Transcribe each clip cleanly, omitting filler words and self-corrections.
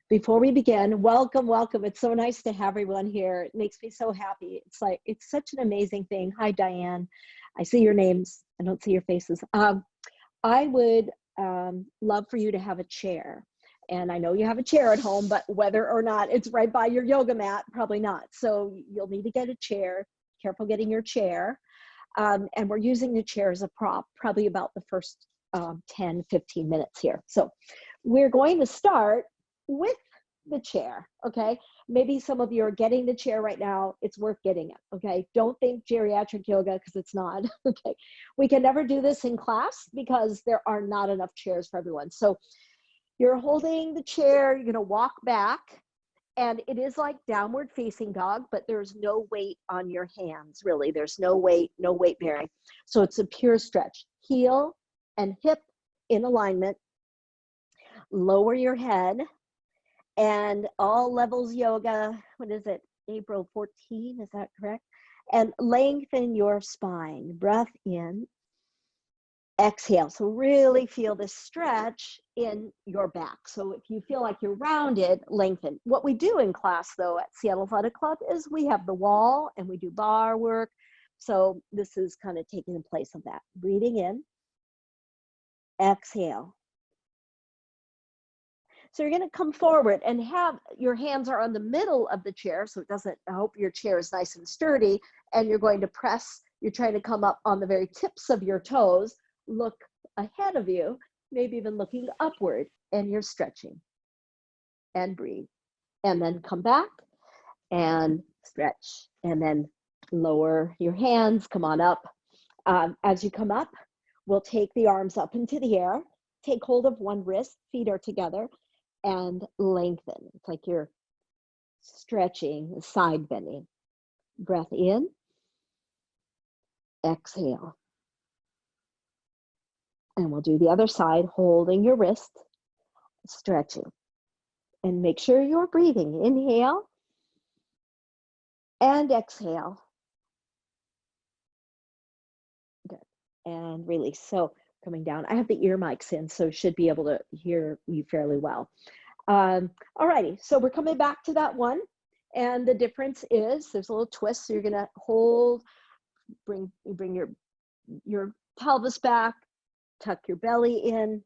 Before we begin, welcome, welcome. It's so nice to have everyone here. It makes me so happy. It's such an amazing thing. Hi, Diane. I see your names. I don't see your faces. I would love for you to have a chair. And I know you have a chair at home, but whether or not it's right by your yoga mat, probably not. So you'll need to get a chair. Careful getting your chair. And we're using the chair as a prop, probably about the first 10, 15 minutes here. So we're going to start with the chair, okay? Maybe some of you are getting the chair right now. It's worth getting it, okay? Don't think geriatric yoga because it's not, okay? We can never do this in class because there are not enough chairs for everyone. So you're holding the chair, you're gonna walk back, and it is like downward facing dog, but there's no weight on your hands, really. There's no weight bearing. So it's a pure stretch. Heel and hip in alignment. Lower your head. And all levels yoga, what is it, April 14, is that correct? And lengthen your spine, breath in, exhale. So really feel this stretch in your back. So if you feel like you're rounded, lengthen. What we do in class though at Seattle Athletic Club is we have the wall and we do bar work. So this is kind of taking the place of that. Breathing in, exhale. So you're going to come forward and have your hands are on the middle of the chair. So it doesn't, I hope your chair is nice and sturdy, and you're going to press, you're trying to come up on the very tips of your toes, look ahead of you, maybe even looking upward, and you're stretching and breathe. And then come back and stretch, and then lower your hands, come on up. As you come up, we'll take the arms up into the air, take hold of one wrist, feet are together, and lengthen. It's like you're stretching, side bending. Breath in, exhale. And we'll do the other side, holding your wrist, stretching. And make sure you're breathing. Inhale and exhale. Good. And release. So coming down. I have the ear mics in, so should be able to hear you fairly well. All righty, so we're coming back to that one. And the difference is there's a little twist. So you're gonna hold, bring your pelvis back, tuck your belly in,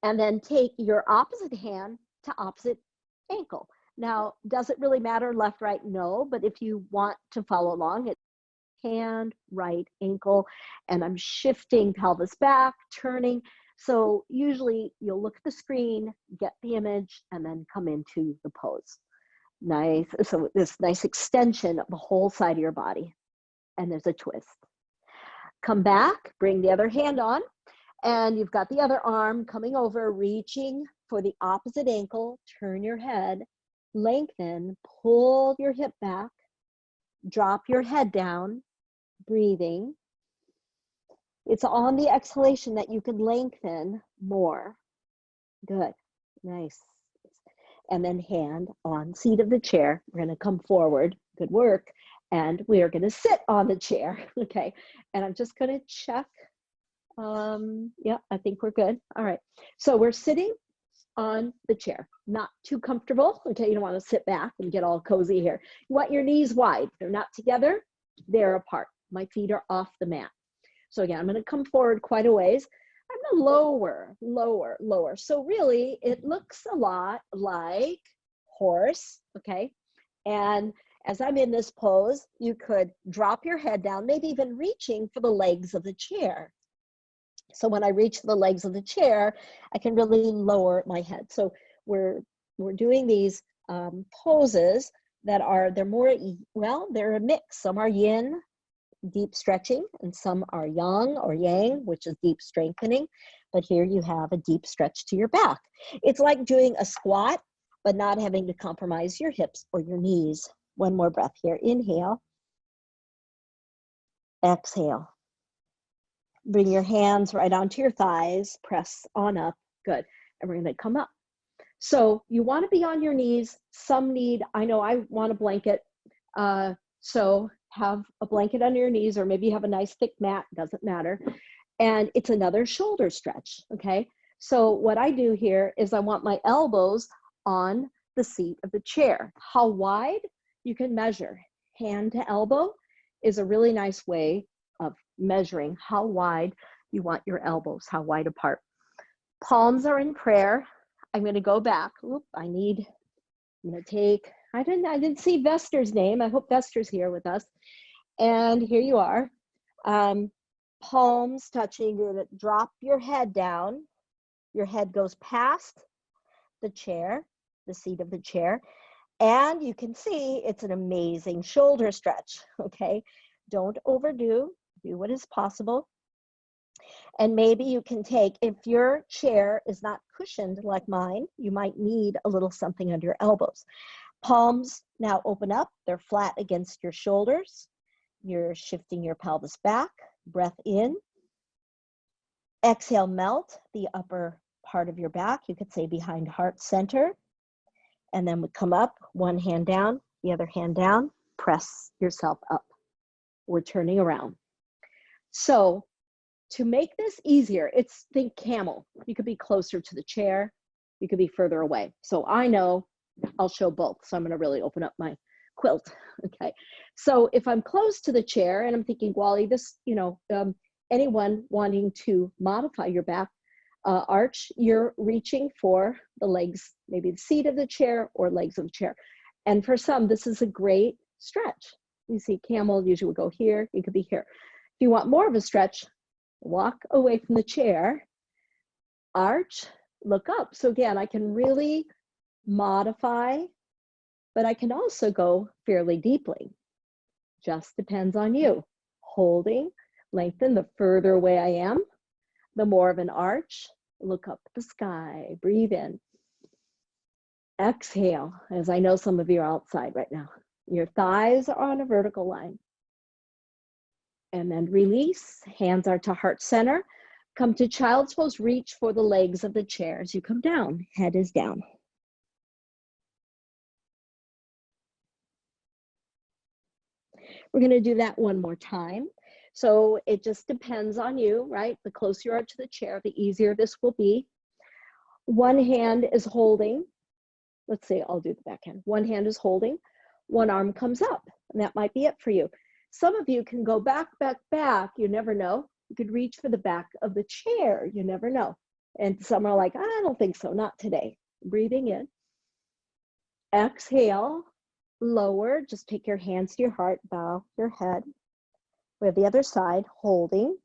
and then take your opposite hand to opposite ankle. Now, does it really matter left, right? No, but if you want to follow along, it's hand, right ankle, and I'm shifting pelvis back, turning. So usually you'll look at the screen, get the image, and then come into the pose. Nice. So this nice extension of the whole side of your body. And there's a twist. Come back, bring the other hand on, and you've got the other arm coming over, reaching for the opposite ankle, turn your head, lengthen, pull your hip back, drop your head down, breathing. It's on the exhalation that you can lengthen more. Good, nice. And then hand on seat of the chair. We're gonna come forward, good work. And we are gonna sit on the chair, okay? And I'm just gonna check. Yeah, I think we're good. All right, so we're sitting on the chair, not too comfortable, okay? You don't wanna sit back and get all cozy here. You want your knees wide. They're not together, they're apart. My feet are off the mat. So again, I'm gonna come forward quite a ways. I'm gonna lower. So really, it looks a lot like horse, okay? And as I'm in this pose, you could drop your head down, maybe even reaching for the legs of the chair. So when I reach the legs of the chair, I can really lower my head. So we're doing these poses that are, they're a mix. Some are yin, deep stretching, and some are yang or yang, which is deep strengthening. But here you have a deep stretch to your back. It's like doing a squat, but not having to compromise your hips or your knees. One more breath here. Inhale. Exhale. Bring your hands right onto your thighs. Press on up. Good. And we're going to come up. So you want to be on your knees. Some need, I know I want a blanket. So have a blanket under your knees, or maybe you have a nice thick mat, doesn't matter. And it's another shoulder stretch, okay? So what I do here is I want my elbows on the seat of the chair. How wide? You can measure. Hand to elbow is a really nice way of measuring how wide you want your elbows, how wide apart. Palms are in prayer. I'm going to go back. Oop, I'm going to take, I didn't see Vester's name. I hope Vester's here with us. And here you are. Palms touching. You're going to drop your head down. Your head goes past the chair, the seat of the chair. And you can see it's an amazing shoulder stretch, okay? Don't overdo, do what is possible. And maybe you can take, if your chair is not cushioned like mine, you might need a little something under your elbows. Palms now open up, they're flat against your shoulders. You're shifting your pelvis back, breath in. Exhale, melt the upper part of your back. You could say behind heart center. And then we come up, one hand down, the other hand down, press yourself up. We're turning around. So to make this easier, think camel. You could be closer to the chair. You could be further away. So I know I'll show both. So I'm going to really open up my quilt. Okay. So if I'm close to the chair and I'm thinking, Wally, this, anyone wanting to modify your back arch, you're reaching for the legs, maybe the seat of the chair or legs of the chair. And for some, this is a great stretch. You see camel usually would go here. You could be here. If you want more of a stretch, walk away from the chair, arch, look up. So again, I can really modify, but I can also go fairly deeply. Just depends on you. Holding, lengthen. The further away I am, the more of an arch. Look up at the sky, breathe in. Exhale, as I know some of you are outside right now. Your thighs are on a vertical line. And then release, hands are to heart center. Come to child's pose, reach for the legs of the chair as you come down, head is down. We're gonna do that one more time. So it just depends on you, right? The closer you are to the chair, the easier this will be. One hand is holding. Let's say I'll do the back hand. One hand is holding, one arm comes up, and that might be it for you. Some of you can go back, back, back. You never know. You could reach for the back of the chair. You never know. And some are like, I don't think so, not today. Breathing in. Exhale, lower. Just take your hands to your heart, bow your head. We have the other side, holding.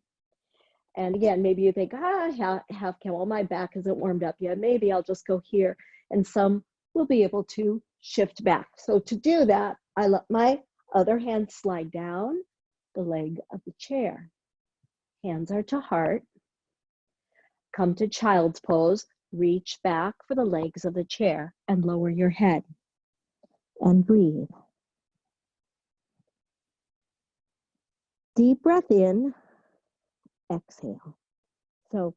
And again, maybe you think, half camel, my back isn't warmed up yet. Maybe I'll just go here. And some will be able to shift back. So to do that, I let my other hand slide down the leg of the chair. Hands are to heart. Come to child's pose. Reach back for the legs of the chair and lower your head. And breathe. Deep breath in, exhale. So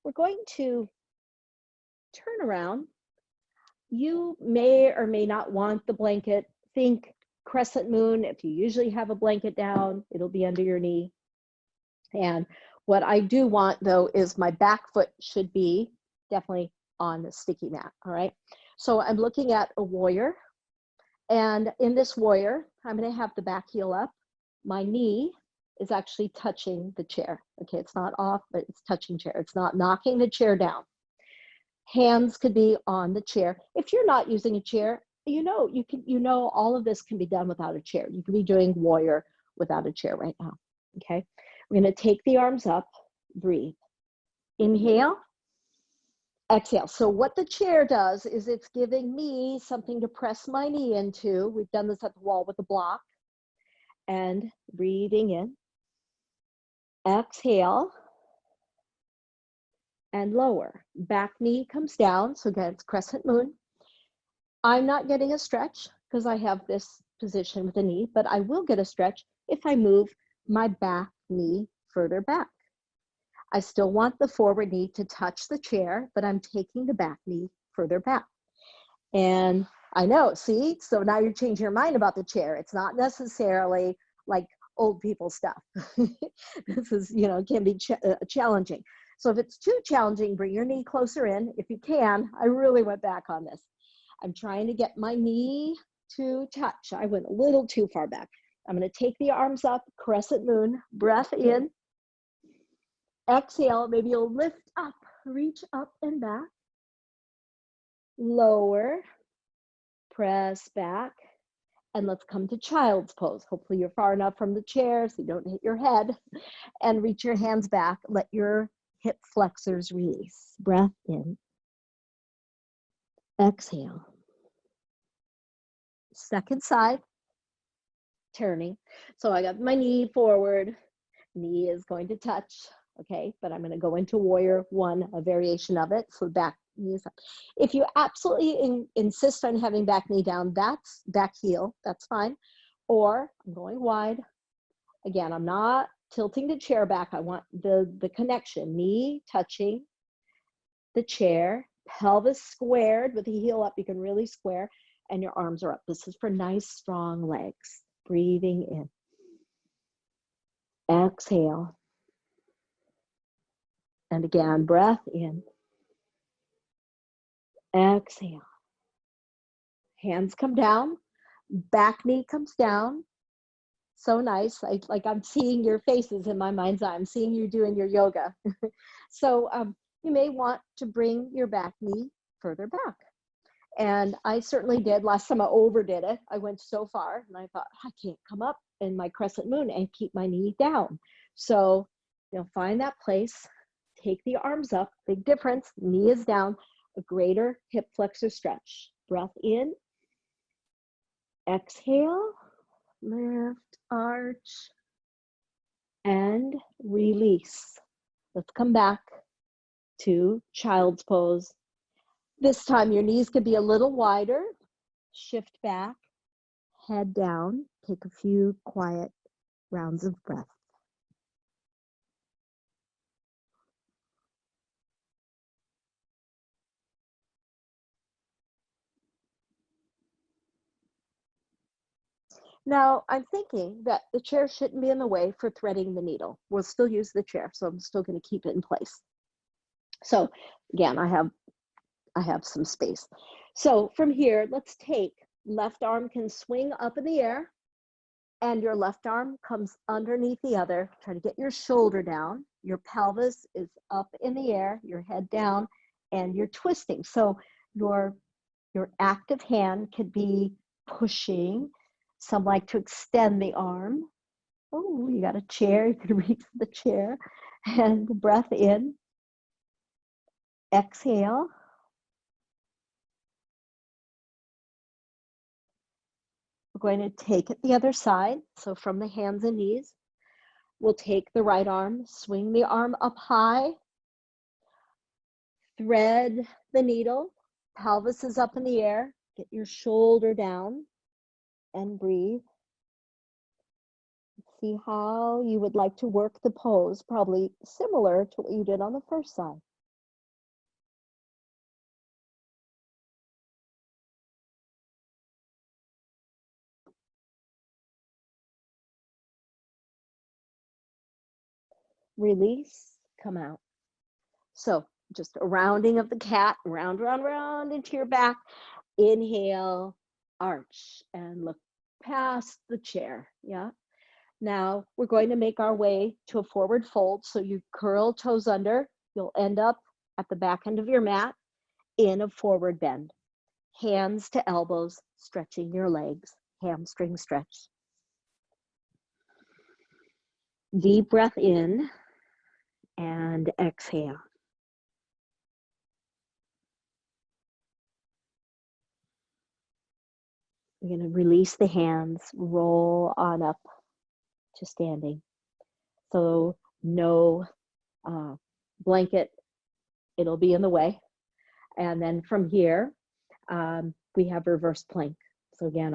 we're going to turn around. You may or may not want the blanket. Think crescent moon. If you usually have a blanket down, it'll be under your knee. And what I do want though is my back foot should be definitely on the sticky mat, all right? So I'm looking at a warrior. And in this warrior, I'm gonna have the back heel up. My knee is actually touching the chair. Okay, it's not off, but it's touching chair. It's not knocking the chair down. Hands could be on the chair. If you're not using a chair, all of this can be done without a chair. You could be doing warrior without a chair right now. Okay, we're gonna take the arms up, breathe. Inhale, exhale. So what the chair does is it's giving me something to press my knee into. We've done this at the wall with a block. And breathing in. Exhale. And lower. Back knee comes down. So again, it's crescent moon. I'm not getting a stretch because I have this position with the knee, but I will get a stretch if I move my back knee further back. I still want the forward knee to touch the chair, but I'm taking the back knee further back. And I know, see, so now you're changing your mind about the chair. It's not necessarily like old people stuff. This is, can be challenging. So if it's too challenging, bring your knee closer in. If you can, I really went back on this. I'm trying to get my knee to touch. I went a little too far back. I'm going to take the arms up, crescent moon, breath in, exhale. Maybe you'll lift up, reach up and back, lower, press back, and let's come to child's pose. Hopefully you're far enough from the chair so you don't hit your head, and reach your hands back. Let your hip flexors release. Breath in, exhale. Second side, turning. So I got my knee forward, knee is going to touch, okay? But I'm going to go into warrior one, a variation of it. So back knee is up. If you absolutely insist on having back knee down, that's back heel, that's fine. Or I'm going wide. Again, I'm not tilting the chair back. I want the connection, knee touching the chair, pelvis squared with the heel up. You can really square, and your arms are up. This is for nice, strong legs. Breathing in. Exhale. And again, breath in. Exhale. Hands come down. Back knee comes down. So nice. I'm seeing your faces in my mind's eye. I'm seeing you doing your yoga. So you may want to bring your back knee further back. And I certainly did. Last time I overdid it. I went so far and I thought, I can't come up in my crescent moon and keep my knee down. So, find that place, take the arms up, big difference, knee is down, a greater hip flexor stretch. Breath in, exhale, lift, arch, and release. Let's come back to child's pose. This time your knees could be a little wider. Shift back, head down, take a few quiet rounds of breath. Now, I'm thinking that the chair shouldn't be in the way for threading the needle. We'll still use the chair, so I'm still going to keep it in place. So again, I have some space. So from here, let's take, left arm can swing up in the air, and your left arm comes underneath the other. Try to get your shoulder down. Your pelvis is up in the air, your head down, and you're twisting. So your active hand could be pushing. Some like to extend the arm. Oh, you got a chair, you can reach for the chair. And breath in. Exhale. We're going to take it the other side. So from the hands and knees, we'll take the right arm, swing the arm up high, thread the needle, pelvis is up in the air, get your shoulder down and breathe. See how you would like to work the pose, probably similar to what you did on the first side. Release, come out. So just a rounding of the cat, round, round, round into your back. Inhale, arch, and look past the chair. Yeah. Now we're going to make our way to a forward fold. So you curl toes under. You'll end up at the back end of your mat in a forward bend. Hands to elbows, stretching your legs, hamstring stretch. Deep breath in and exhale. We're going to release the hands, roll on up to standing. So no blanket, it'll be in the way. And then from here, we have reverse plank. So again,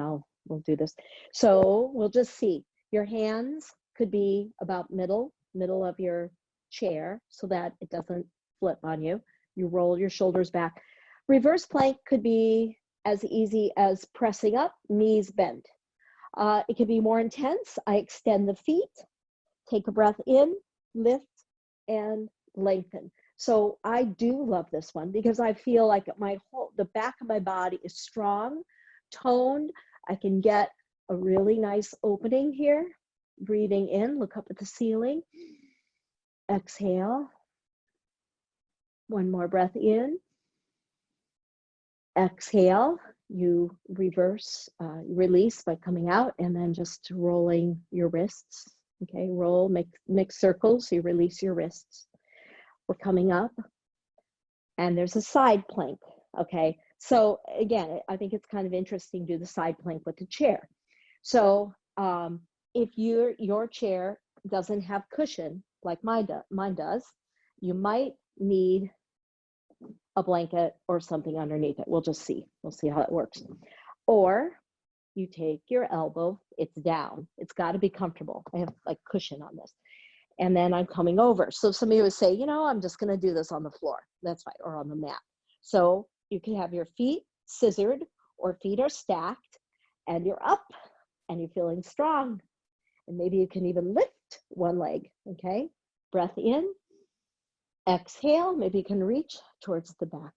we'll do this. So we'll just see, your hands could be about middle of your chair so that it doesn't flip on you. You roll your shoulders back. Reverse plank could be as easy as pressing up, knees bent. It could be more intense. I extend the feet, take a breath in, lift, and lengthen. So I do love this one because I feel like the back of my body is strong, toned. I can get a really nice opening here. Breathing in, look up at the ceiling. Exhale. One more breath in. Exhale. You reverse, release by coming out and then just rolling your wrists. Okay, roll, make circles, so you release your wrists. We're coming up and there's a side plank. Okay, so again, I think it's kind of interesting to do the side plank with the chair. So if your chair doesn't have cushion like mine does, you might need a blanket or something underneath it. We'll just see. We'll see how it works. Or you take your elbow, it's down. It's got to be comfortable. I have like cushion on this. And then I'm coming over. So some of you would say, you know, I'm just going to do this on the floor. That's fine, or on the mat. So you can have your feet scissored or feet are stacked and you're up and you're feeling strong. And maybe you can even lift one leg, okay? Breath in. Exhale, maybe you can reach towards the back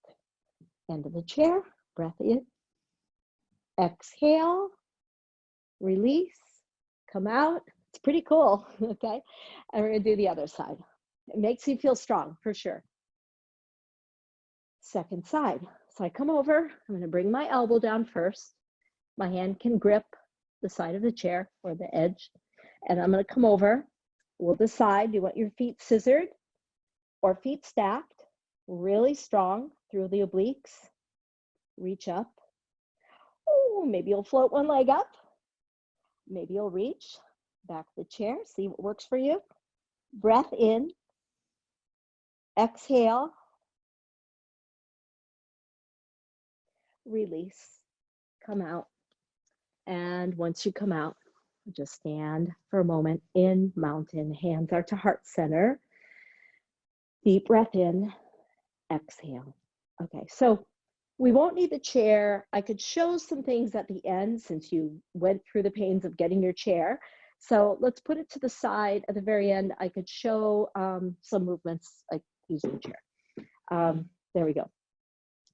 end of the chair. Breath in. Exhale, release, come out. It's pretty cool, okay? And we're gonna do the other side. It makes you feel strong, for sure. Second side. So I come over, I'm gonna bring my elbow down first. My hand can grip the side of the chair or the edge. And I'm gonna come over. We'll decide, do you want your feet scissored or feet stacked, really strong through the obliques? Reach up. Oh, maybe you'll float one leg up. Maybe you'll reach back the chair, see what works for you. Breath in. Exhale. Release. Come out. And once you come out, just stand for a moment in mountain. Hands are to heart center. Deep breath in, exhale. Okay, so we won't need the chair. I could show some things at the end since you went through the pains of getting your chair. So let's put it to the side. At the very end, I could show some movements like using the chair. There we go.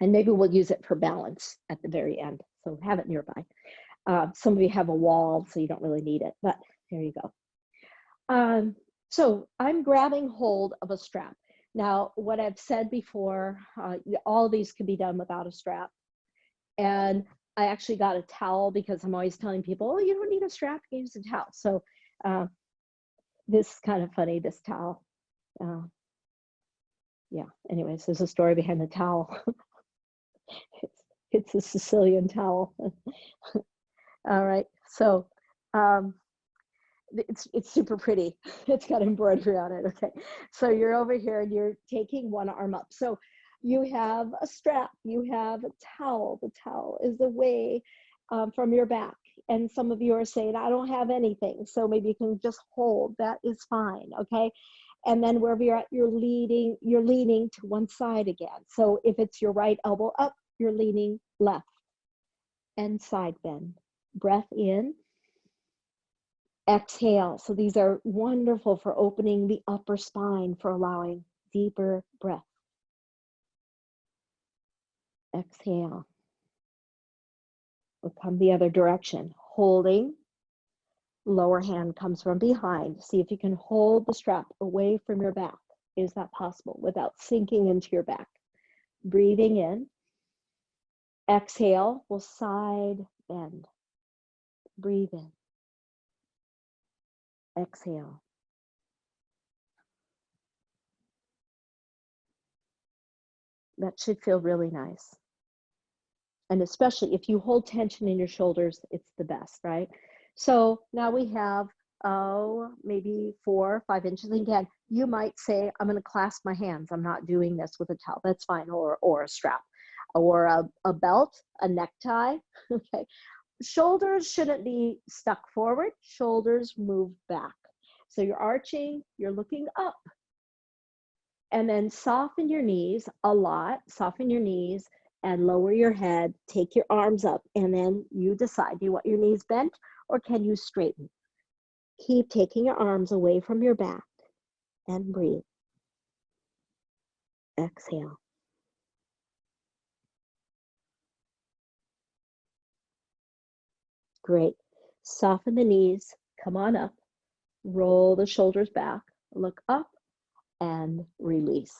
And maybe we'll use it for balance at the very end. So have it nearby. Some of you have a wall, so you don't really need it, but there you go. So I'm grabbing hold of a strap. Now, what I've said before, all of these can be done without a strap. And I actually got a towel because I'm always telling people, oh, you don't need a strap, you can use a towel. So this is kind of funny, this towel. Yeah, anyways, there's a story behind the towel. It's a Sicilian towel. All right, so it's super pretty. It's got embroidery on it. Okay, so you're over here and you're taking one arm up. So you have a strap, you have a towel. The towel is away from your back. And some of you are saying, I don't have anything. So maybe you can just hold. That is fine. Okay. And then wherever you're at, you're leaning to one side again. So if it's your right elbow up, you're leaning left and side bend. Breath in. Exhale. So these are wonderful for opening the upper spine, for allowing deeper breath. Exhale. We'll come the other direction. Holding. Lower hand comes from behind. See if you can hold the strap away from your back. Is that possible without sinking into your back? Breathing in. Exhale. We'll side bend. Breathe in. Exhale. That should feel really nice. And especially if you hold tension in your shoulders, it's the best, right? So now we have, maybe 4 or 5 inches. Again, you might say, I'm going to clasp my hands. I'm not doing this with a towel. That's fine. Or a strap, or a belt, a necktie. Okay. Shoulders shouldn't be stuck forward. Shoulders move back. So you're arching, you're looking up. And then soften your knees a lot. Soften your knees and lower your head. Take your arms up. And then you decide, do you want your knees bent or can you straighten? Keep taking your arms away from your back and breathe. Exhale. Great. Soften the knees, come on up, roll the shoulders back, look up, and release.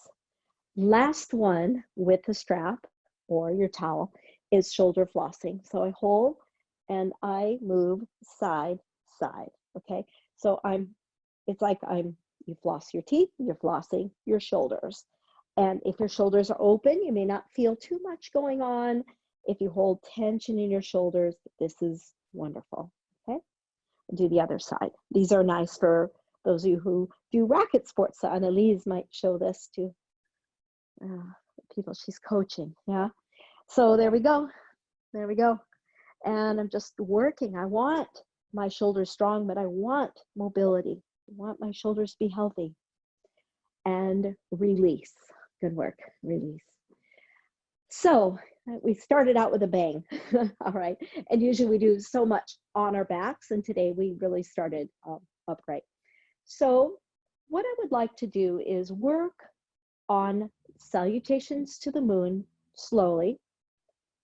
Last one with the strap or your towel is shoulder flossing. So I hold and I move side, side, okay? So it's like you floss your teeth, you're flossing your shoulders. And if your shoulders are open, you may not feel too much going on. If you hold tension in your shoulders, this is wonderful, okay? Do the other side. These are nice for those of you who do racket sports. So Annalise might show this to people she's coaching, yeah? So there we go, there we go. And I'm just working. I want my shoulders strong, but I want mobility. I want my shoulders to be healthy. And release, good work, release. So we started out with a bang, all right? And usually we do so much on our backs, and today we really started upright. So what I would like to do is work on salutations to the moon slowly.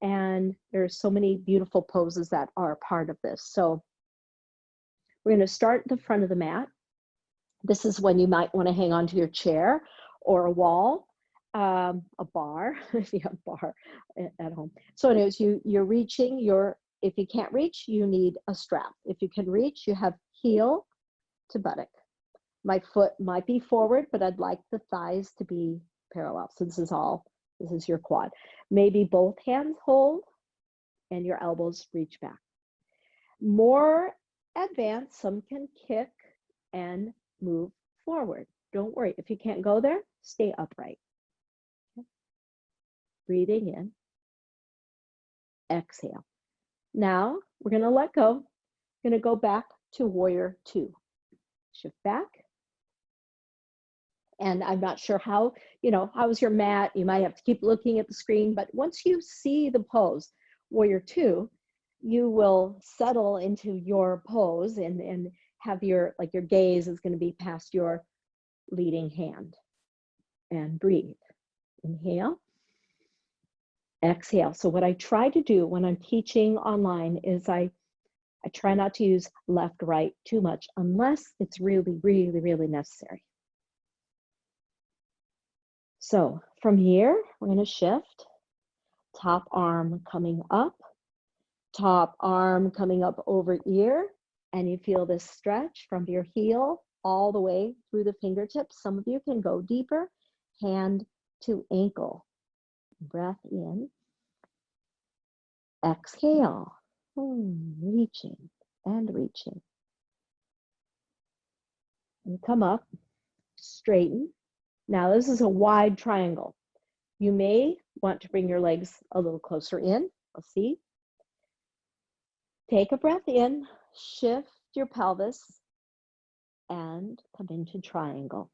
And there's so many beautiful poses that are part of this. So we're going to start at the front of the mat. This is when you might want to hang on to your chair or a wall, a bar, if you have a bar at home. So anyways, you're reaching if you can't reach, you need a strap. If you can reach, you have heel to buttock. My foot might be forward, but I'd like the thighs to be parallel. So this is your quad. Maybe both hands hold and your elbows reach back. More advanced, some can kick and move forward. Don't worry, if you can't go there, stay upright. Okay. Breathing in, exhale. Now we're going to let go. We're going to go back to warrior two. Shift back. And I'm not sure how's your mat? You might have to keep looking at the screen, but once you see the pose, warrior two, you will settle into your pose and have your gaze is going to be past your leading hand. And breathe. Inhale. Exhale. So what I try to do when I'm teaching online is I try not to use left, right too much unless it's really, really, really necessary. So from here, we're going to shift. Top arm coming up, top arm coming up over ear, and you feel this stretch from your heel all the way through the fingertips. Some of you can go deeper, hand to ankle. Breath in. Exhale. Reaching and reaching. And come up, straighten. Now this is a wide triangle. You may want to bring your legs a little closer in. Let's see. Take a breath in, shift your pelvis, and come into triangle.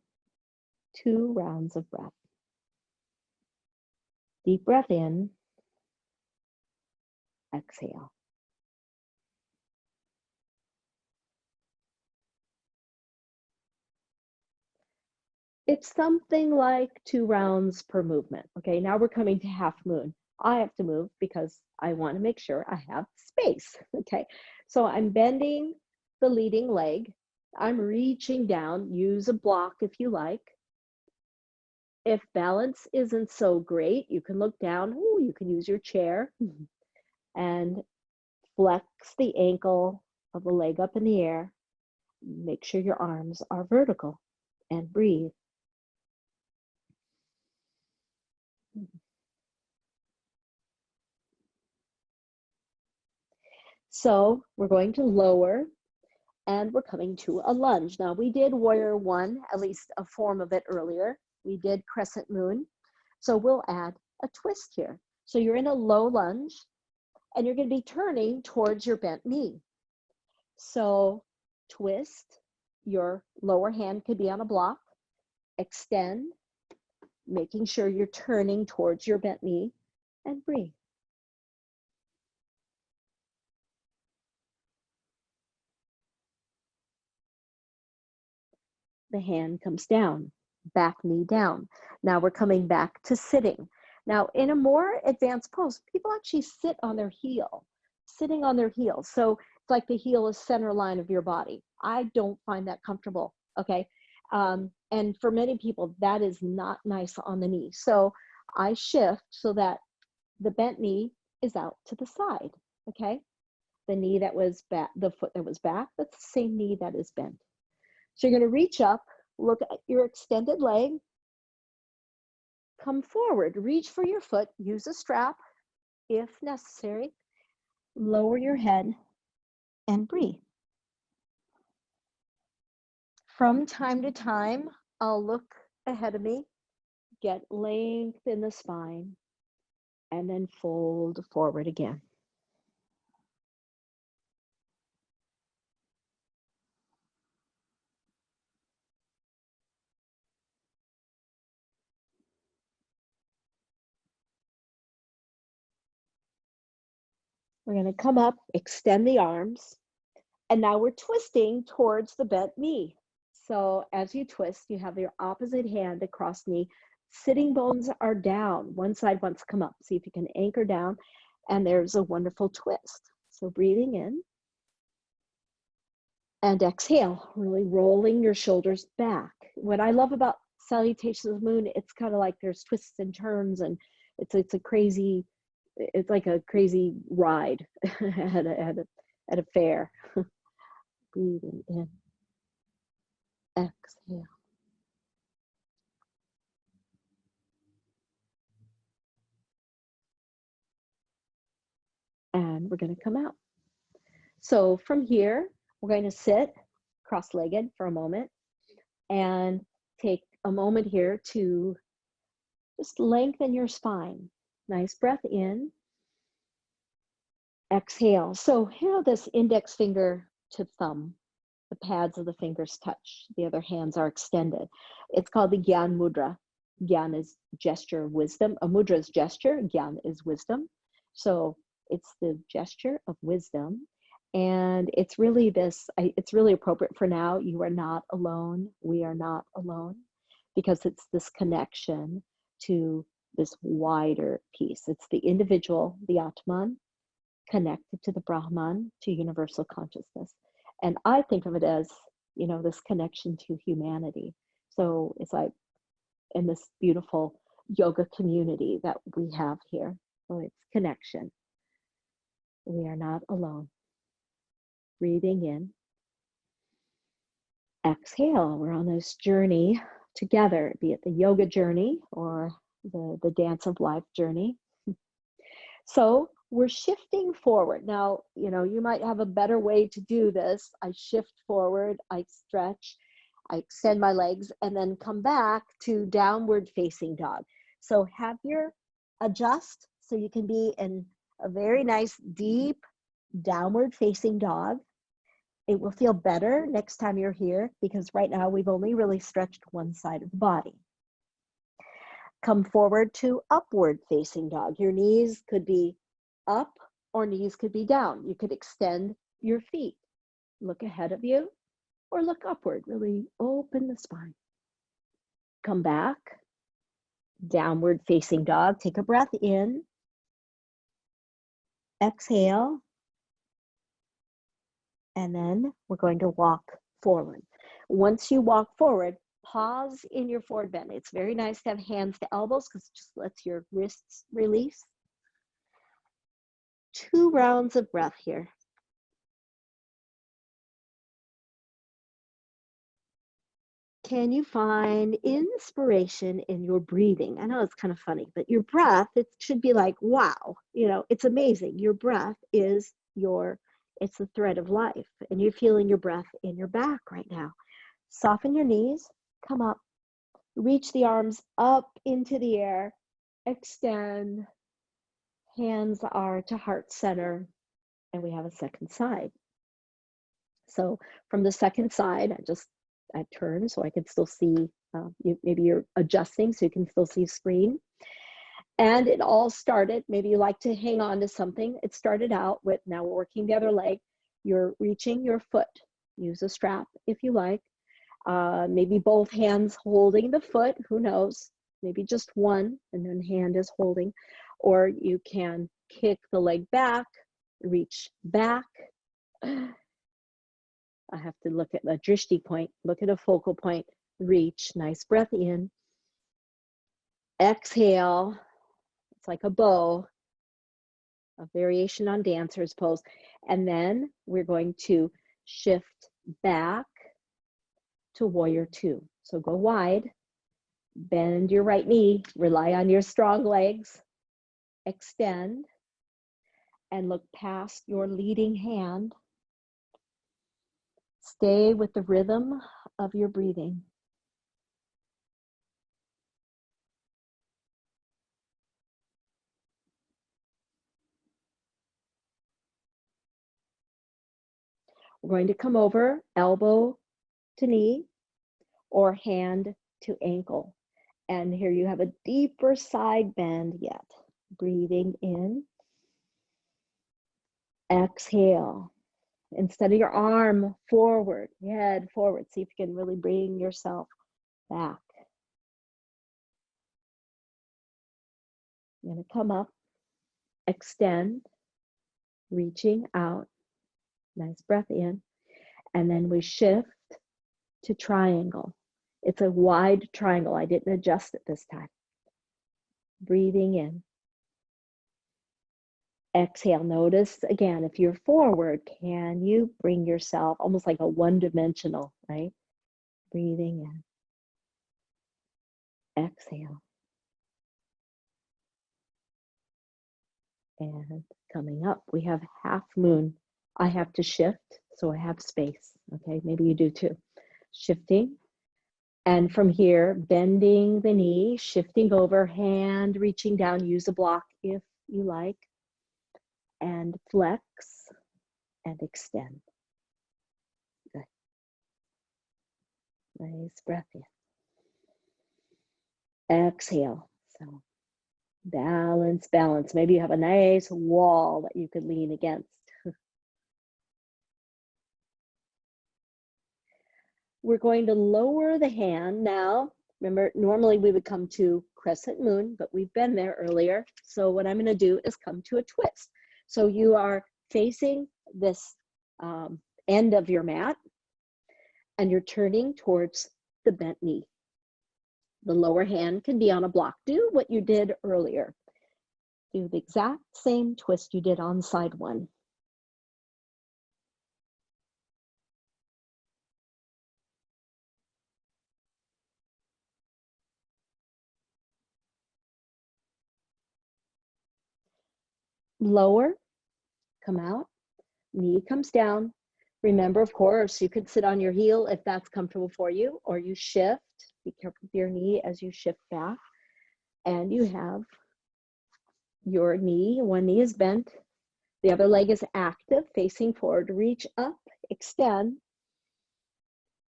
2 rounds of breath. Deep breath in, exhale. It's something like 2 rounds per movement. Okay, now we're coming to half moon. I have to move because I want to make sure I have space. Okay, so I'm bending the leading leg. I'm reaching down. Use a block if you like. If balance isn't so great, you can look down. Ooh, you can use your chair and flex the ankle of the leg up in the air. Make sure your arms are vertical and breathe. So we're going to lower and we're coming to a lunge. Now we did warrior one, at least a form of it earlier. We did crescent moon. So we'll add a twist here. So you're in a low lunge and you're going to be turning towards your bent knee. So twist, your lower hand could be on a block, extend, making sure you're turning towards your bent knee, and breathe. The hand comes down, back knee down. Now we're coming back to sitting. Now in a more advanced pose, people actually sit on their heel, sitting on their heels. So It's like the heel is center line of your body. I don't find that comfortable, okay? And for many people, that is not nice on the knee. So I shift so that the bent knee is out to the side, okay? The knee that was back, the foot that was back, that's the same knee that is bent. So you're gonna reach up, look at your extended leg, come forward, reach for your foot, use a strap if necessary, lower your head and breathe. From time to time, I'll look ahead of me, get length in the spine, and then fold forward again. We're going to come up, extend the arms, and now we're twisting towards the bent knee. So as you twist, you have your opposite hand across knee. Sitting bones are down. One side wants to come up. See if you can anchor down, and there's a wonderful twist. So breathing in and exhale, really rolling your shoulders back. What I love about Salutations of the Moon, it's kind of like there's twists and turns, and it's like a crazy ride at a fair. Breathing in, exhale. And we're going to come out. So from here, we're going to sit cross-legged for a moment and take a moment here to just lengthen your spine. Nice breath in. Exhale. So this index finger to thumb, the pads of the fingers touch. The other hands are extended. It's called the Gyan Mudra. Gyan is gesture of wisdom. A mudra is gesture. Gyan is wisdom. So it's the gesture of wisdom. And it's really it's really appropriate for now. You are not alone. We are not alone, because it's this connection to this wider piece. It's the individual, the Atman, connected to the Brahman, to universal consciousness. And I think of it as, this connection to humanity. So it's like in this beautiful yoga community that we have here. So it's connection. We are not alone. Breathing in. Exhale. We're on this journey together, be it the yoga journey or the dance of life journey. So we're shifting forward. Now, you might have a better way to do this. I shift forward, I stretch, I extend my legs, and then come back to downward facing dog. So have your adjust so you can be in a very nice, deep downward facing dog. It will feel better next time you're here, because right now we've only really stretched one side of the body. Come forward to upward facing dog. Your knees could be up or knees could be down. You could extend your feet. Look ahead of you or look upward. Really open the spine. Come back. Downward facing dog. Take a breath in. Exhale. And then we're going to walk forward. Once you walk forward, pause in your forward bend. It's very nice to have hands to elbows because it just lets your wrists release. 2 rounds of breath here. Can you find inspiration in your breathing? I know it's kind of funny, but your breath, it should be like, wow, it's amazing. Your breath is it's the thread of life, and you're feeling your breath in your back right now. Soften your knees, come up, reach the arms up into the air, extend, hands are to heart center, and we have a second side. So from the second side, I turn so I can still see, maybe you're adjusting so you can still see screen. And it all started, maybe you like to hang on to something. It started out with, now we're working the other leg. You're reaching your foot. Use a strap if you like. Maybe both hands holding the foot, who knows? Maybe just one and then hand is holding. Or you can kick the leg back, reach back, I have to look at the drishti point, look at a focal point, reach, nice breath in. Exhale, it's like a bow, a variation on dancer's pose. And then we're going to shift back to warrior two. So go wide, bend your right knee, rely on your strong legs, extend, and look past your leading hand. Stay with the rhythm of your breathing. We're going to come over elbow to knee or hand to ankle. And here you have a deeper side bend yet. Breathing in. Exhale. Instead of your arm forward, head forward. See if you can really bring yourself back. You're going to come up, extend, reaching out. Nice breath in. And then we shift to triangle. It's a wide triangle. I didn't adjust it this time. Breathing in. Exhale. Notice again, if you're forward, can you bring yourself almost like a one-dimensional, right? Breathing in. Exhale. And coming up, we have half moon. I have to shift, so I have space. Okay, maybe you do too. Shifting. And from here, bending the knee, shifting over, hand reaching down, use a block if you like. And flex and extend. Good. Nice breath in. Exhale. So balance, balance. Maybe you have a nice wall that you could lean against. We're going to lower the hand now. Remember, normally we would come to crescent moon, but we've been there earlier. So what I'm going to do is come to a twist. So you are facing this end of your mat, and you're turning towards the bent knee. The lower hand can be on a block. Do what you did earlier. Do the exact same twist you did on side one. Lower, come out, knee comes down. Remember, of course, you could sit on your heel if that's comfortable for you, or you shift. Be careful with your knee as you shift back. And you have your knee, one knee is bent, the other leg is active, facing forward. Reach up, extend,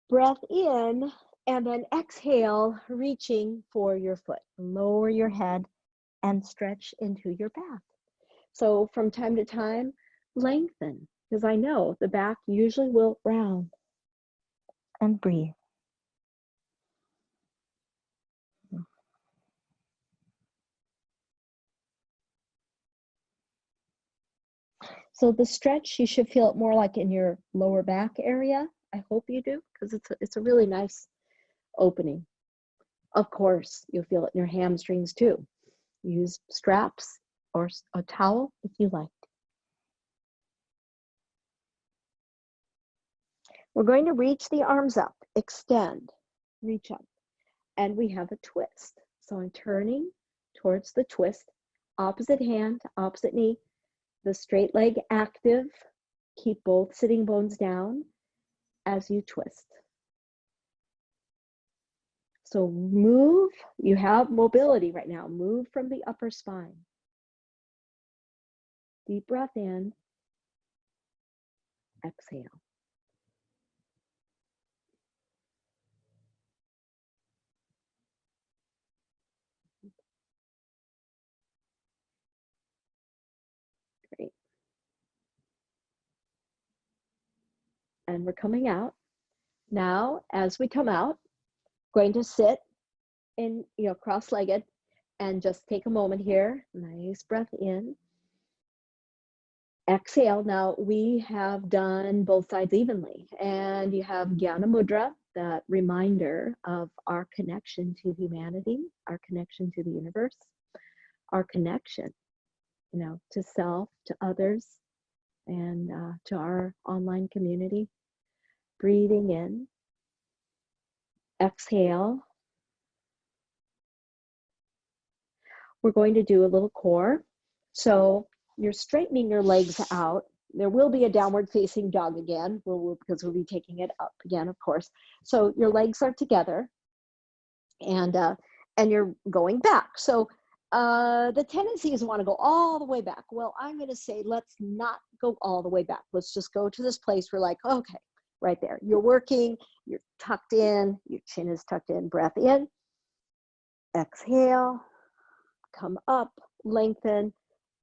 breath in, and then exhale, reaching for your foot. Lower your head and stretch into your back. So from time to time, lengthen, because I know the back usually will round. And breathe. So the stretch, you should feel it more like in your lower back area. I hope you do, because it's a really nice opening. Of course, you'll feel it in your hamstrings too. Use straps or a towel if you like. We're going to reach the arms up, extend, reach up, and we have a twist. So I'm turning towards the twist, opposite hand, opposite knee, the straight leg active, keep both sitting bones down as you twist. So move, you have mobility right now, move from the upper spine. Deep breath in, exhale. Great. And we're coming out. Now, as we come out, going to sit in, cross-legged and just take a moment here. Nice breath in. Exhale. Now we have done both sides evenly, and you have Jnana Mudra, that reminder of our connection to humanity, our connection to the universe, our connection, to self, to others, and to our online community. Breathing in, exhale. We're going to do a little core. So you're straightening your legs out. There will be a downward facing dog again, because we'll be taking it up again, of course. So your legs are together, and you're going back. So the tendency is to want to go all the way back. Well, I'm going to say, let's not go all the way back. Let's just go to this place where, like, okay, right there. You're working, you're tucked in, your chin is tucked in, breath in, exhale, come up, lengthen,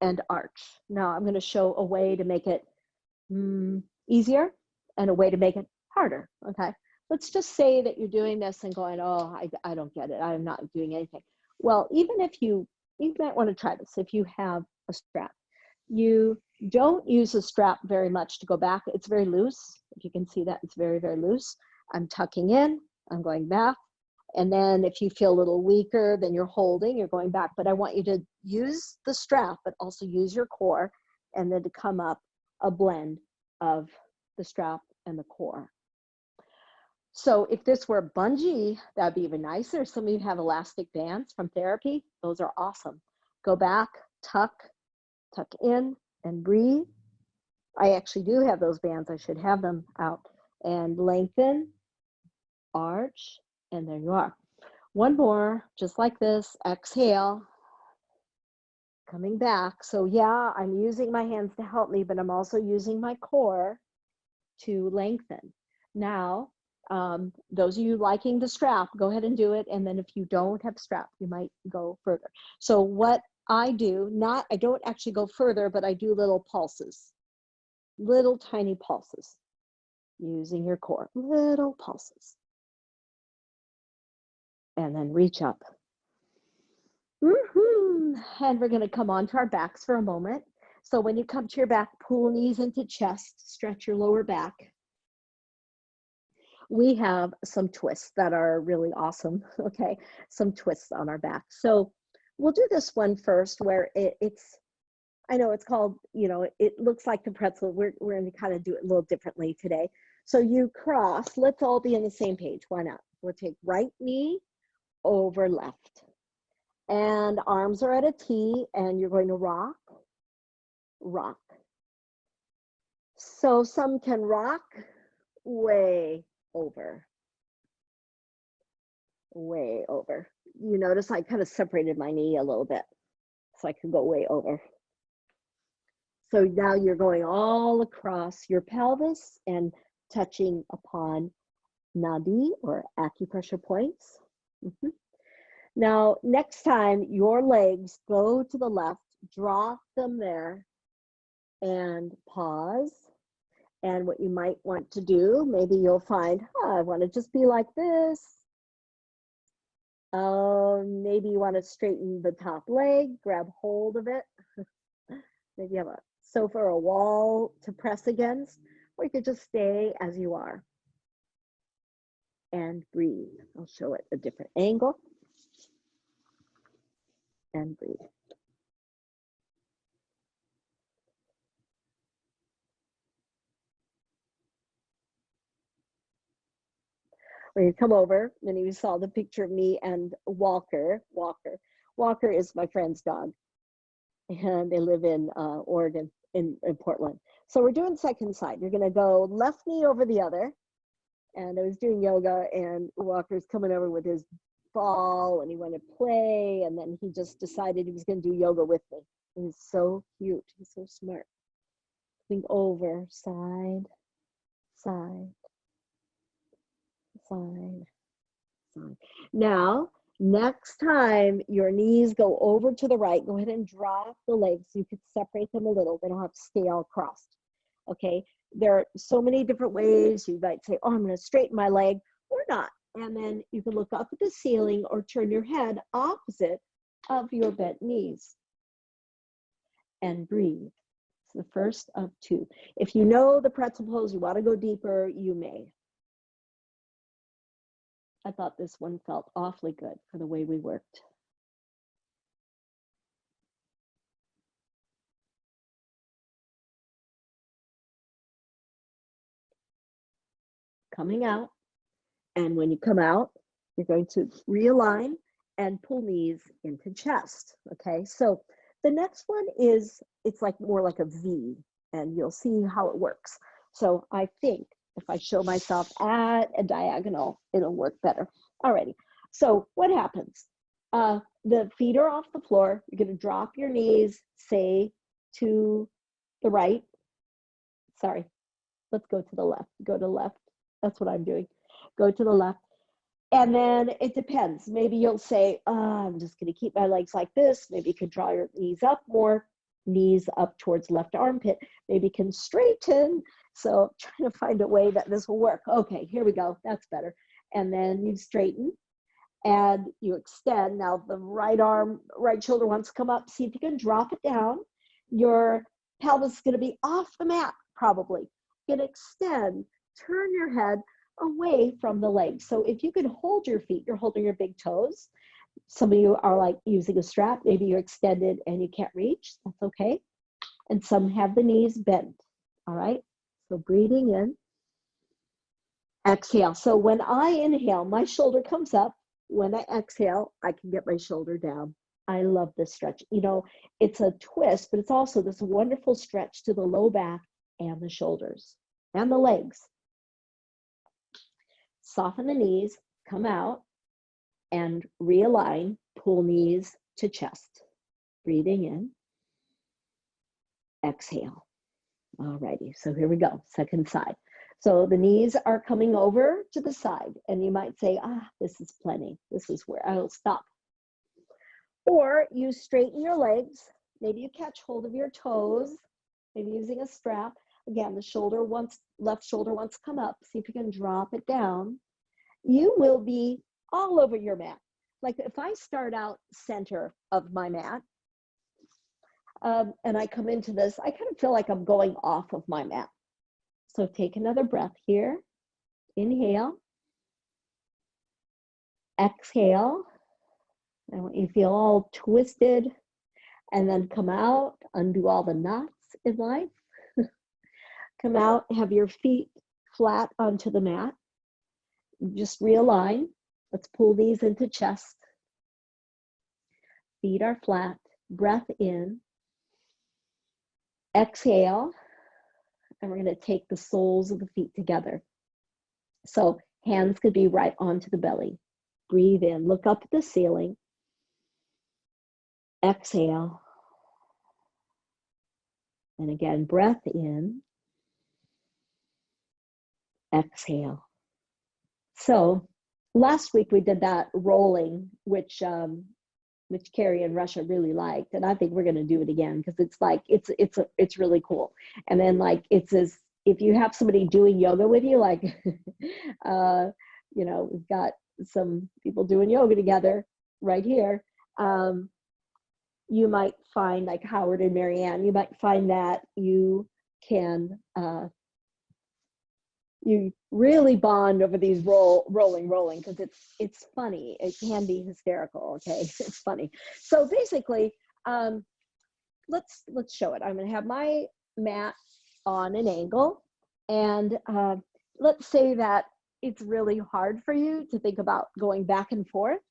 and arch. Now I'm going to show a way to make it easier and a way to make it harder, okay? Let's just say that you're doing this and going, oh, I don't get it. I'm not doing anything. Well, even if you might want to try this, if you have a strap. You don't use a strap very much to go back. It's very loose. If you can see that, it's very, very loose. I'm tucking in, I'm going back. And then if you feel a little weaker, then you're holding, you're going back. But I want you to use the strap, but also use your core, and then to come up, a blend of the strap and the core. So if this were bungee, that'd be even nicer. Some of you have elastic bands from therapy. Those are awesome. Go back, tuck in, and breathe. I actually do have those bands. I should have them out. And lengthen, arch, and there you are. One more, just like this. Exhale, coming back. So yeah, I'm using my hands to help me, but I'm also using my core to lengthen. Now, those of you liking the strap, go ahead and do it. And then if you don't have strap, you might go further. So what I do, I don't actually go further, but I do little pulses, little tiny pulses, using your core, little pulses. And then reach up. And we're going to come onto our backs for a moment. So when you come to your back, pull knees into chest, stretch your lower back. We have some twists that are really awesome, okay? Some twists on our back. So we'll do this one first where it's, I know it's called, it looks like the pretzel. We're going to kind of do it a little differently today. So you cross, let's all be on the same page. Why not? We'll take right knee over left. And arms are at a T, and you're going to rock, rock. So some can rock way over. Way over. You notice I kind of separated my knee a little bit so I can go way over. So now you're going all across your pelvis and touching upon nadi or acupressure points. Now, next time your legs go to the left, drop them there and pause. And what you might want to do, maybe you'll find, I want to just be like this. Maybe you want to straighten the top leg, grab hold of it. Maybe you have a sofa or a wall to press against, or you could just stay as you are. And breathe. I'll show it a different angle. And breathe. When you come over, and you saw the picture of me and Walker. Walker is my friend's dog, and they live in Oregon, in Portland. So we're doing second side. You're going to go left knee over the other. And I was doing yoga, and Walker's coming over with his ball, and he wanted to play, and then he just decided he was going to do yoga with me. He's so cute. He's so smart. Moving over, side, side, side, side. Now, next time your knees go over to the right, go ahead and drop the legs. You could separate them a little. They don't have to stay all crossed. Okay? There are so many different ways. You might say, oh, I'm going to straighten my leg, or not. And then you can look up at the ceiling or turn your head opposite of your bent knees. And breathe. It's the first of two. If you know the pretzel pose, you want to go deeper, you may. I thought this one felt awfully good for the way we worked. Coming out, and when you come out, you're going to realign and pull knees into chest, okay? So the next one is, it's like more like a V, and you'll see how it works. So I think if I show myself at a diagonal, it'll work better. Alrighty, so what happens? The feet are off the floor. You're gonna drop your knees, say to the right. Sorry, let's go to the left. Go to left. That's what I'm doing. Go to the left. And then it depends. Maybe you'll say, I'm just going to keep my legs like this. Maybe you could draw your knees up more, knees up towards left armpit. Maybe you can straighten. So trying to find a way that this will work. Okay, here we go. That's better. And then you straighten and you extend. Now the right arm, right shoulder wants to come up. See if you can drop it down. Your pelvis is going to be off the mat, probably. You can extend, turn your head away from the legs. So if you could hold your feet, you're holding your big toes. Some of you are like using a strap. Maybe you're extended and you can't reach. That's okay. And some have the knees bent. All right. So breathing in. Exhale. So when I inhale, my shoulder comes up. When I exhale, I can get my shoulder down. I love this stretch. You know, it's a twist, but it's also this wonderful stretch to the low back and the shoulders and the legs. Soften the knees, come out, and realign, pull knees to chest. Breathing in, exhale. Alrighty, so here we go, second side. So the knees are coming over to the side, and you might say, this is plenty. This is where I'll stop. Or you straighten your legs. Maybe you catch hold of your toes, maybe using a strap. Again, the shoulder left shoulder wants to come up. See if you can drop it down. You will be all over your mat. Like if I start out center of my mat, and I come into this, I kind of feel like I'm going off of my mat. So take another breath here. Inhale. Exhale. I want you to feel all twisted, and then come out, undo all the knots in life. Come out, have your feet flat onto the mat. Just realign. Let's pull these into chest. Feet are flat. Breath in. Exhale. And we're going to take the soles of the feet together. So hands could be right onto the belly. Breathe in. Look up at the ceiling. Exhale. And again, breath in. Exhale. So last week we did that rolling, which Carrie in Russia really liked, and I think we're going to do it again because it's like it's really cool. And then like it's as if you have somebody doing yoga with you, like you know, we've got some people doing yoga together right here. You might find, like Howard and Marianne, you might find that you can you really bond over these rolling because it's funny. It can be hysterical. Okay, it's funny. So basically, let's show it. I'm going to have my mat on an angle, and let's say that it's really hard for you to think about going back and forth.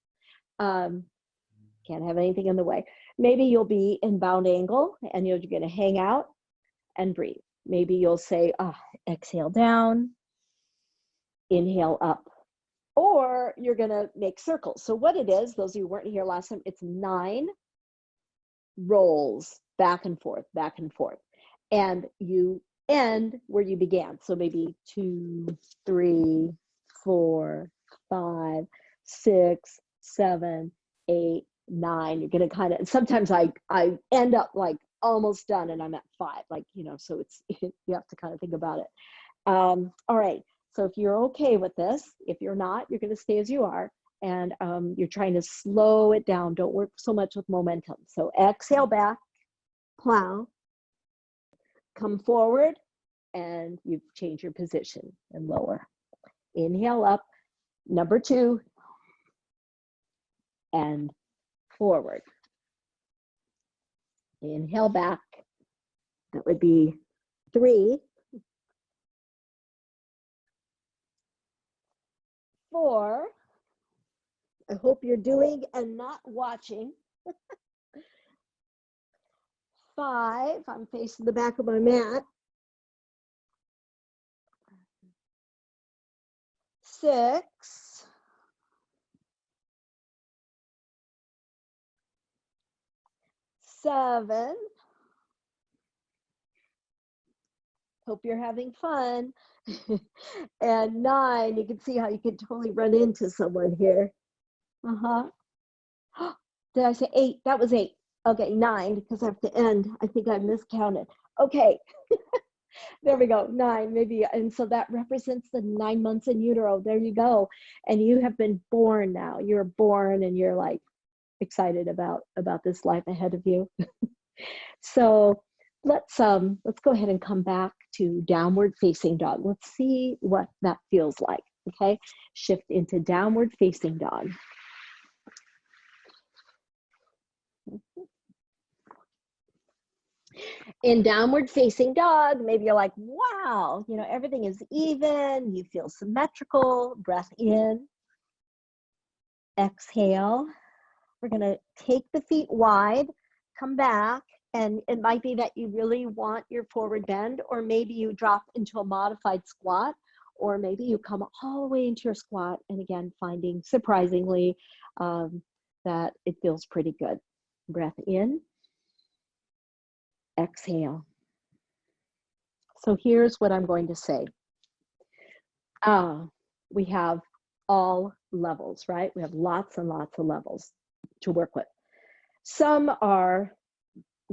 Can't have anything in the way. Maybe you'll be in bound angle, and you're going to hang out and breathe. Maybe you'll say, exhale down. Inhale up, or you're going to make circles. So what it is, those of you who weren't here last time, it's 9 rolls back and forth, and you end where you began. So maybe 2, 3, 4, 5, 6, 7, 8, 9. You're going to kind of, sometimes I end up like almost done and I'm at 5, like, you know, so it's, you have to kind of think about it. All right. So if you're okay with this, if you're not, you're going to stay as you are. And you're trying to slow it down. Don't work so much with momentum. So exhale back, plow. come forward, and you've changed your position and lower. Inhale up, number 2, and forward. Inhale back, that would be 3, 4. I hope you're doing and not watching. 5, I'm facing the back of my mat. 6, 7. Hope you're having fun. And 9, you can see how you could totally run into someone here. Did I say 8? That was 8. Okay, 9, because I have to end. I think I miscounted. Okay. There we go, 9 maybe. And so that represents the 9 months in utero. There you go. And you have been born now. You're born and you're like excited about this life ahead of you. So let's go ahead and come back to downward facing dog. Let's see what that feels like. Okay, shift into downward facing dog. In downward facing dog, maybe you're like, wow, you know, everything is even, you feel symmetrical. Breath in, exhale. We're gonna take the feet wide, come back, and it might be that you really want your forward bend, or maybe you drop into a modified squat, or maybe you come all the way into your squat, and again, finding surprisingly that it feels pretty good. Breath in, exhale. So here's what I'm going to say. We have all levels, right? We have lots and lots of levels to work with. Some are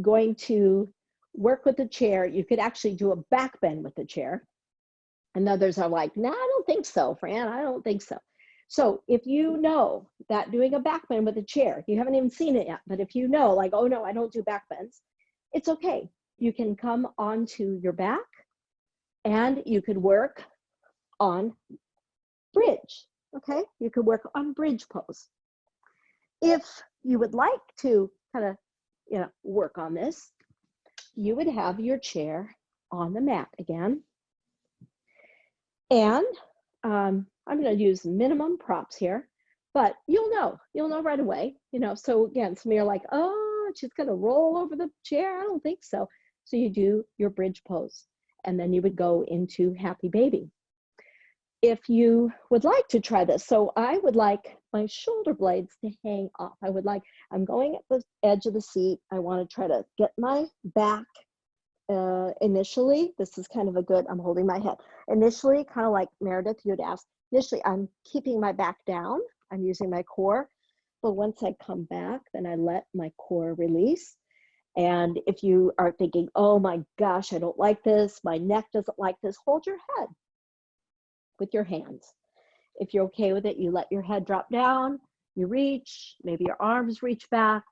going to work with the chair. You could actually do a back bend with the chair. And others are like, no, I don't think so, Fran, I don't think so. So if you know that doing a back bend with a chair, you haven't even seen it yet, but if you know, like, oh no, I don't do back bends, it's okay. You can come onto your back and you could work on bridge, okay? You could work on bridge pose. If you would like to kind of, you know, work on this, you would have your chair on the mat again. And I'm going to use minimum props here, but you'll know right away, you know. So again, some of you are like, oh, she's going to roll over the chair. I don't think so. So you do your bridge pose, and then you would go into happy baby. If you would like to try this, so I would like my shoulder blades to hang off. I'm going at the edge of the seat. I want to try to get my back initially. This is kind of a good, I'm holding my head. Initially, kind of like Meredith, you'd ask, initially I'm keeping my back down. I'm using my core. But once I come back, then I let my core release. And if you are thinking, oh my gosh, I don't like this, my neck doesn't like this, hold your head with your hands. If you're okay with it, you let your head drop down, you reach, maybe your arms reach back.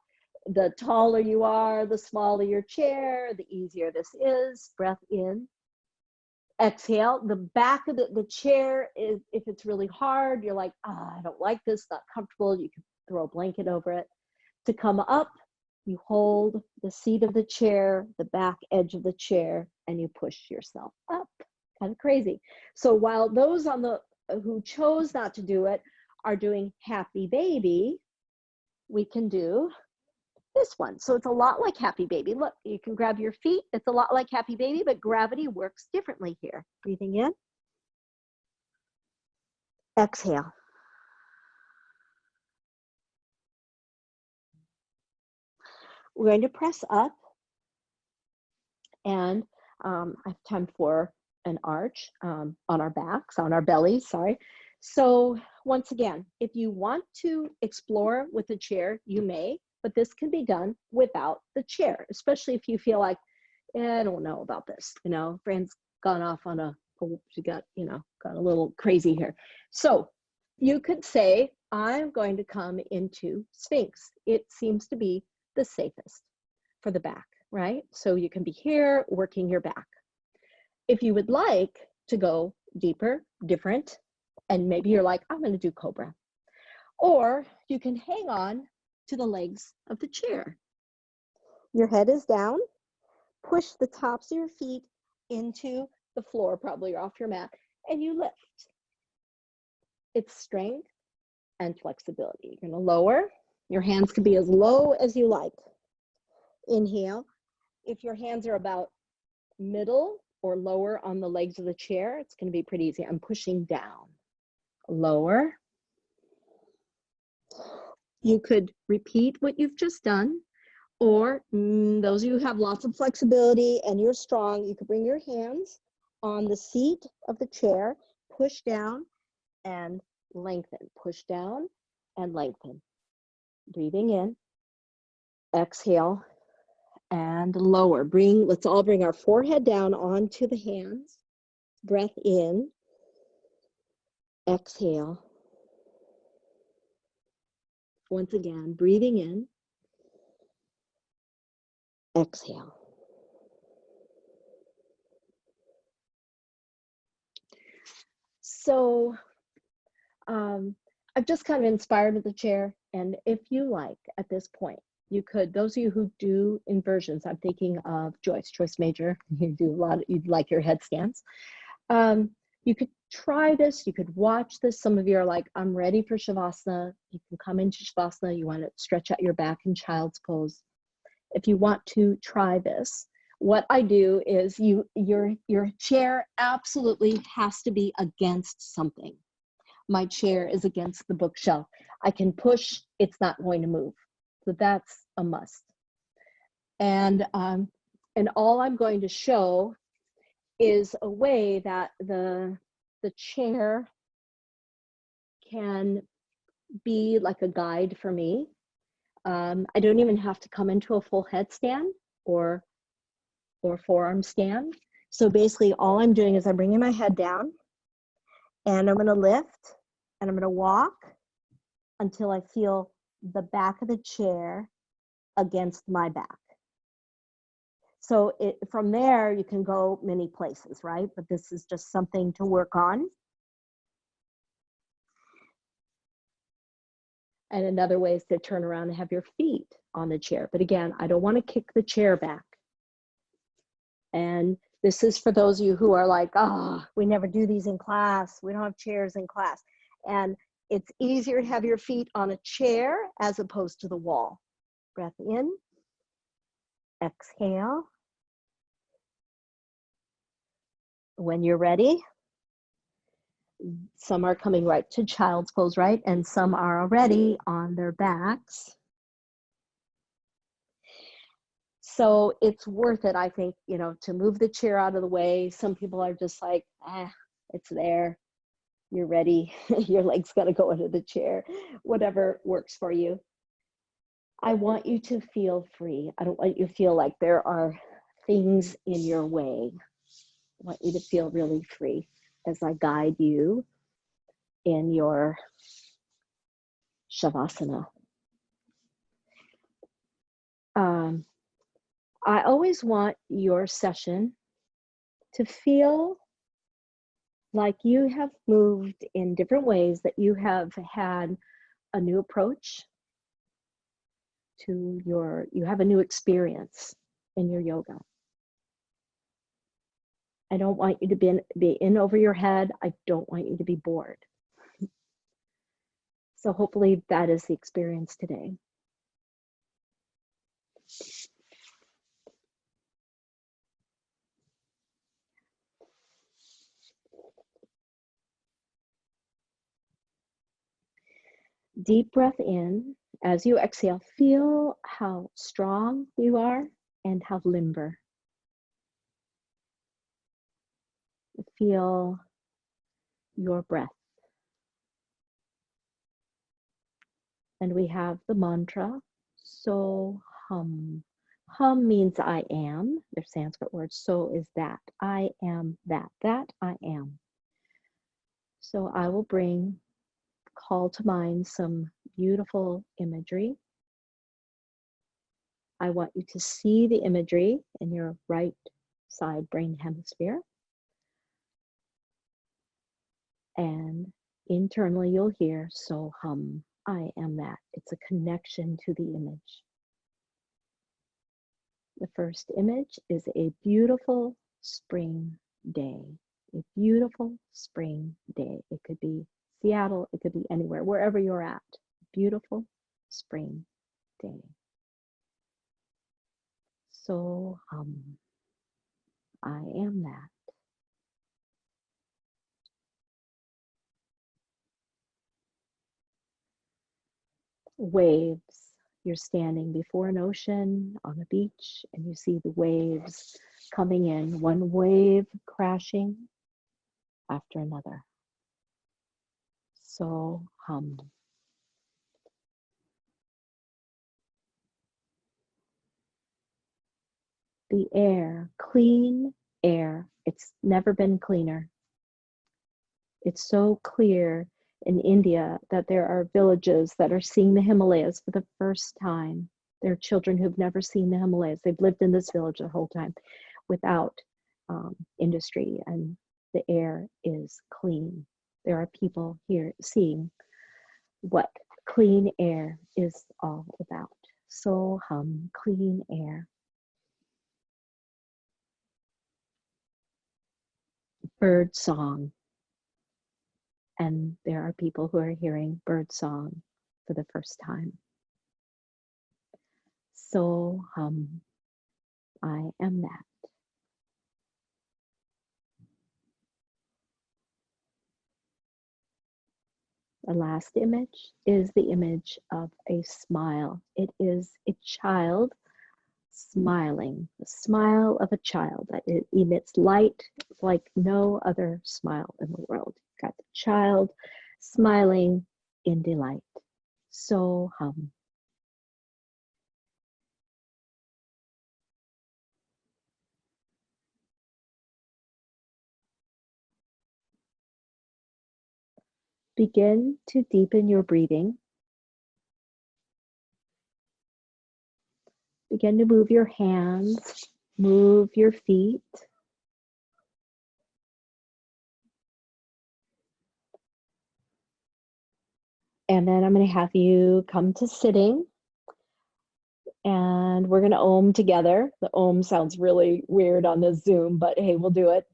The taller you are, the smaller your chair, the easier this is. Breath in, exhale. The back of the chair is, if it's really hard, you're like, I don't like this, not comfortable, you can throw a blanket over it. To come up, you hold the seat of the chair, the back edge of the chair, and you push yourself up. Kind of crazy. So while those on the who chose not to do it are doing happy baby, we can do this one. So it's a lot like happy baby. Look, you can grab your feet. It's a lot like happy baby, but gravity works differently here. Breathing in, exhale. We're going to press up, and I have time for an arch on our backs, on our bellies, sorry. So once again, if you want to explore with the chair, you may, but this can be done without the chair, especially if you feel like, I don't know about this, you know, Fran's gone off on she got, you know, got a little crazy here. So you could say, I'm going to come into Sphinx. It seems to be the safest for the back. right? So you can be here working your back. If you would like to go deeper, different, and maybe you're like, I'm going to do cobra. Or you can hang on to the legs of the chair. Your head is down. Push the tops of your feet into the floor, probably off your mat, and you lift. It's strength and flexibility. You're going to lower. Your hands can be as low as you like. Inhale. If your hands are about middle or lower on the legs of the chair, it's going to be pretty easy. I'm pushing down. Lower. You could repeat what you've just done, or those of you who have lots of flexibility and you're strong, you could bring your hands on the seat of the chair, push down and lengthen. Push down and lengthen. Breathing in, exhale, and lower. Let's all bring our forehead down onto the hands. Breath in, exhale. Once again, breathing in, exhale. So I've just kind of inspired with the chair, and if you like, at this point, you could, those of you who do inversions, I'm thinking of Joyce Major, you do a lot, you'd like your headstands. You could try this, you could watch this. Some of you are like, I'm ready for Shavasana. You can come into Shavasana, you want to stretch out your back in child's pose. If you want to try this, what I do is your chair absolutely has to be against something. My chair is against the bookshelf. I can push, it's not going to move. So that's a must. And all I'm going to show is a way that the chair can be like a guide for me. I don't even have to come into a full headstand or forearm stand. So basically all I'm doing is I'm bringing my head down and I'm going to lift and I'm going to walk until I feel the back of the chair against my back. So from there, you can go many places, right? But this is just something to work on. And another way is to turn around and have your feet on the chair. But again, I don't want to kick the chair back. And this is for those of you who are like, oh, we never do these in class. We don't have chairs in class. And it's easier to have your feet on a chair as opposed to the wall. Breath in, exhale. When you're ready, some are coming right to child's pose, right? And some are already on their backs. So it's worth it, I think, you know, to move the chair out of the way. Some people are just like, it's there. You're ready. Your legs got to go into the chair. Whatever works for you. I want you to feel free. I don't want you to feel like there are things in your way. I want you to feel really free as I guide you in your Shavasana. I always want your session to feel like you have moved in different ways, that you have had a new approach to you have a new experience in your yoga. I don't want you to be in over your head. I don't want you to be bored. So hopefully that is the experience today. Deep breath in. As you exhale, feel how strong you are and how limber. Feel your breath. And we have the mantra, so hum. Hum means I am. They're Sanskrit words. So is that. I am that. That I am. So I will call to mind some beautiful imagery. I want you to see the imagery in your right side brain hemisphere. And internally you'll hear, so hum, I am that. It's a connection to the image. The first image is a beautiful spring day. A beautiful spring day. It could be Seattle, it could be anywhere, wherever you're at. Beautiful spring day. So hum, I am that. Waves. You're standing before an ocean on a beach and you see the waves coming in, one wave crashing after another. So hum. The air, clean air. It's never been cleaner. It's so clear in India that there are villages that are seeing the Himalayas for the first time. There are children who've never seen the Himalayas. They've lived in this village the whole time without industry, and the air is clean. There are people here seeing what clean air is all about. So hum, clean air. Bird song. And there are people who are hearing bird song for the first time. So hum, I am that. The last image is the image of a smile. It is a child smiling, the smile of a child that it emits light like no other smile in the world. Got the child smiling in delight. So hum. Begin to deepen your breathing. Begin to move your hands, move your feet. And then I'm going to have you come to sitting. And we're going to Om together. The Om sounds really weird on this Zoom, but hey, we'll do it.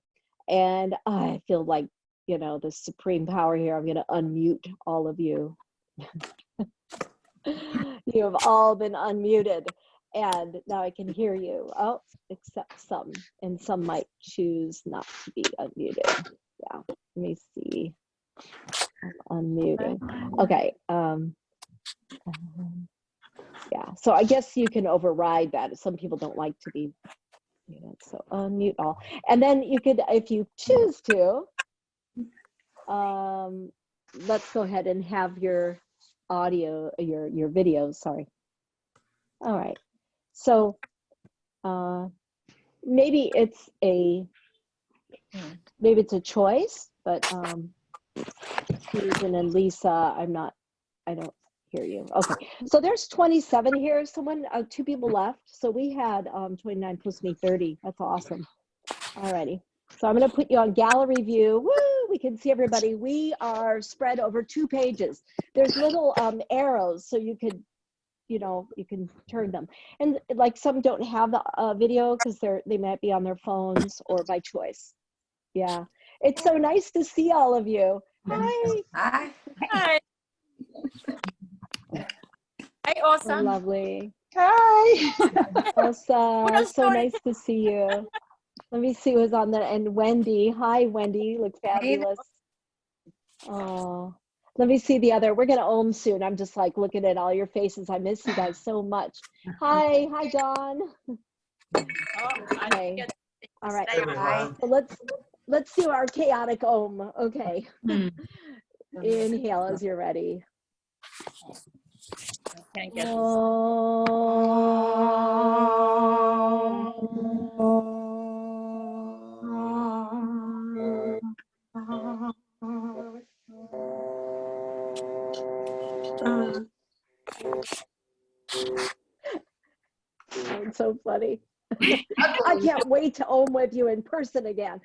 And I feel like, you know, the supreme power here. I'm going to unmute all of you. You have all been unmuted. And now I can hear you. Oh, except some. And some might choose not to be unmuted. Yeah, let me see. I'm unmuting. Okay. Yeah, so I guess you can override that. Some people don't like to be muted, so unmute all. And then you could, if you choose to, let's go ahead and have your audio, your videos, sorry. All right, so maybe it's a choice, but Susan and Lisa, I don't hear you. Okay, so there's 27 here. Someone, 2 people left. So we had 29 plus me, 30. That's awesome. Alrighty. So I'm going to put you on gallery view. Woo! We can see everybody. We are spread over 2 pages. There's little arrows, so you could, you know, you can turn them. And like some don't have the video because they might be on their phones or by choice. Yeah. It's so nice to see all of you. Hi. Hi. Hi. Hi, awesome. Oh, lovely. Hi. Elsa, so nice to see you. Let me see who's on there. And Wendy. Hi, Wendy. Look fabulous. Oh, let me see the other. We're going to Om soon. I'm just like looking at all your faces. I miss you guys so much. Hi. Hi, John. Okay. All right. So let's do our chaotic Om. Okay. Inhale as you're ready. Can't get funny. I can't wait to own with you in person again.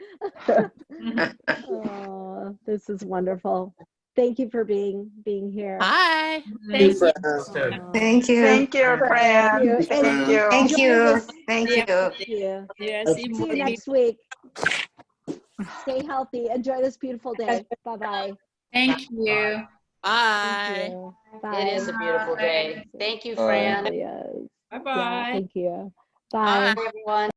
Oh, this is wonderful. Thank you for being here. Hi. Thank you. Oh, Thank you. Thank you, Fran. you. Thank And you. Thank enjoy you. this. Thank Yeah. you. Yeah. Yeah, That's- see See you next week. Stay healthy. Enjoy this beautiful day. Bye-bye. Thank you. Bye. Thank you. Bye. It is a beautiful day. Thank you, It Fran. really is. Yeah, Bye-bye. thank you. Bye. Bye. Bye, everyone.